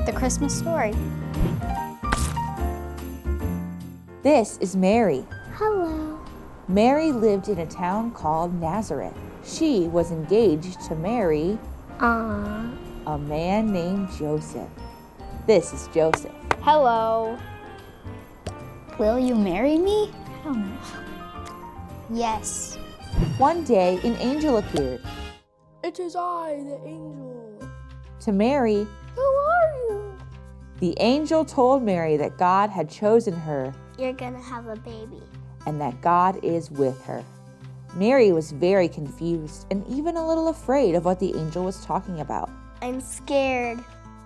the Christmas story. This is Mary. Hello. Mary lived in a town called Nazareth. She was engaged to marry a man named Joseph. This is Joseph. Hello. Will you marry me? I don't know. Yes. One day, an angel appeared. It is I, the angel. To Mary, Who are you? the angel told Mary that God had chosen her You're gonna have a baby. and that God is with her. Mary was very confused and even a little afraid of what the angel was talking about. I'm scared.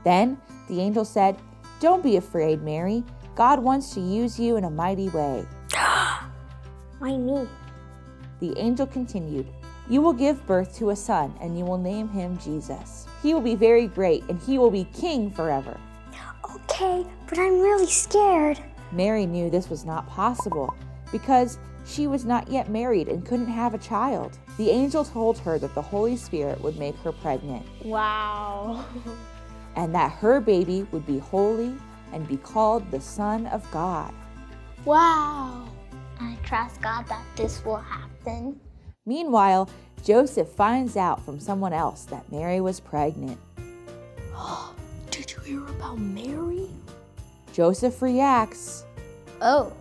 Then the angel said, "Don't be afraid, Mary. God wants to use you in a mighty way." Why me? The angel continued, "You will give birth to a son, and you will name him Jesus. He will be very great, and he will be king forever." Okay, but I'm really scared. Mary knew this was not possible because she was not yet married and couldn't have a child. The angel told her that the Holy Spirit would make her pregnant Wow. and that her baby would be holy and be called the Son of God. Wow. I trust God that this will happen. Meanwhile, Joseph finds out from someone else that Mary was pregnant. Did you hear about Mary? Joseph reacts. Oh.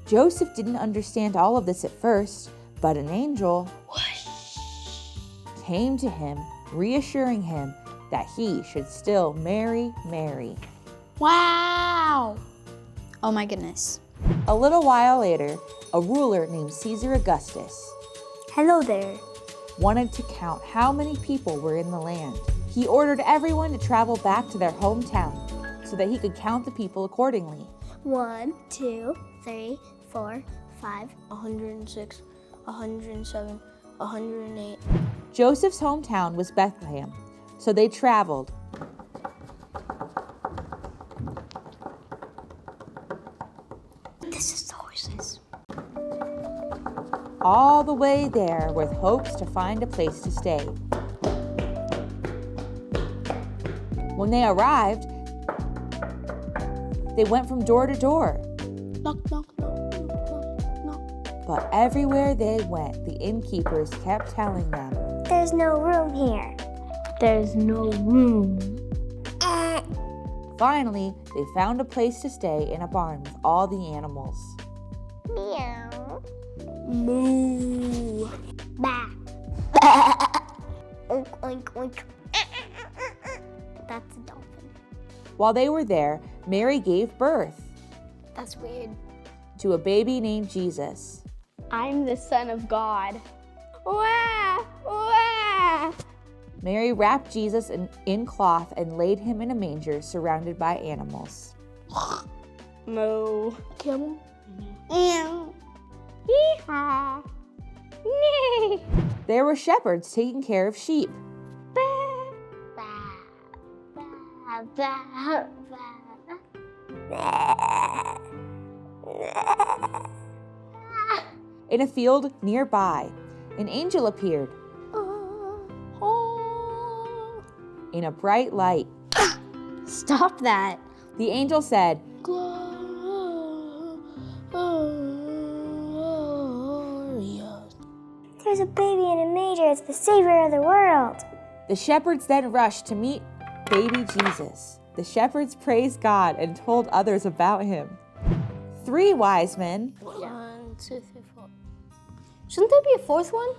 Joseph didn't understand all of this at first, but an angel came to him, reassuring him that he should still marry Mary. Wow. Oh my goodness. A little while later, a ruler named Caesar Augustus Hello there. wanted to count how many people were in the land. He ordered everyone to travel back to their hometown so that he could count the people accordingly. 1, 2, 3, 4, 5. 106, 107, 108. Joseph's hometown was Bethlehem, so they traveled. This is the horses. All the way there with hopes to find a place to stay. When they arrived, they went from door to door. Knock, knock, knock, knock, knock, knock. But everywhere they went, the innkeepers kept telling them, There's no room here. There's no room. finally, they found a place to stay in a barn with all the animals. Meow. Moo. Bah. Oink, oink, oink. That's a dolphin. While they were there, Mary gave birth That's weird. to a baby named Jesus. I'm the Son of God. Wah! Wah! Mary wrapped Jesus in cloth and laid him in a manger surrounded by animals. Moo. Camel. Meow. Hee-haw. Nee. There were shepherds taking care of sheep. Bah, bah, bah, bah. In a field nearby, an angel appeared in a bright light. Stop that. The angel said, Glorious. There's a baby in a manger. It's the savior of the world. The shepherds then rushed to meet baby Jesus. The shepherds praised God and told others about him. 3 wise men 1, 2, 3, 4. Shouldn't there be a fourth one?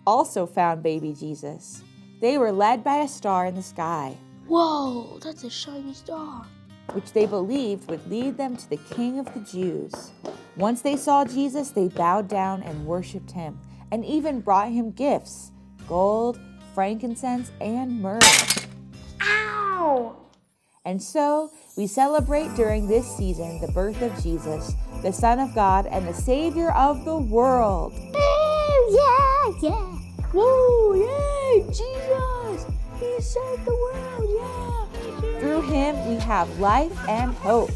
also found baby Jesus. They were led by a star in the sky, Whoa, that's a shiny star. which they believed would lead them to the King of the Jews. Once they saw Jesus, they bowed down and worshiped him, and even brought him gifts: gold, frankincense, and myrrh. Ow! And so we celebrate during this season the birth of Jesus, the Son of God and the Savior of the world. Yeah, yeah. Whoa, yay, Jesus! He saved the world, yeah! Through him we have life and hope.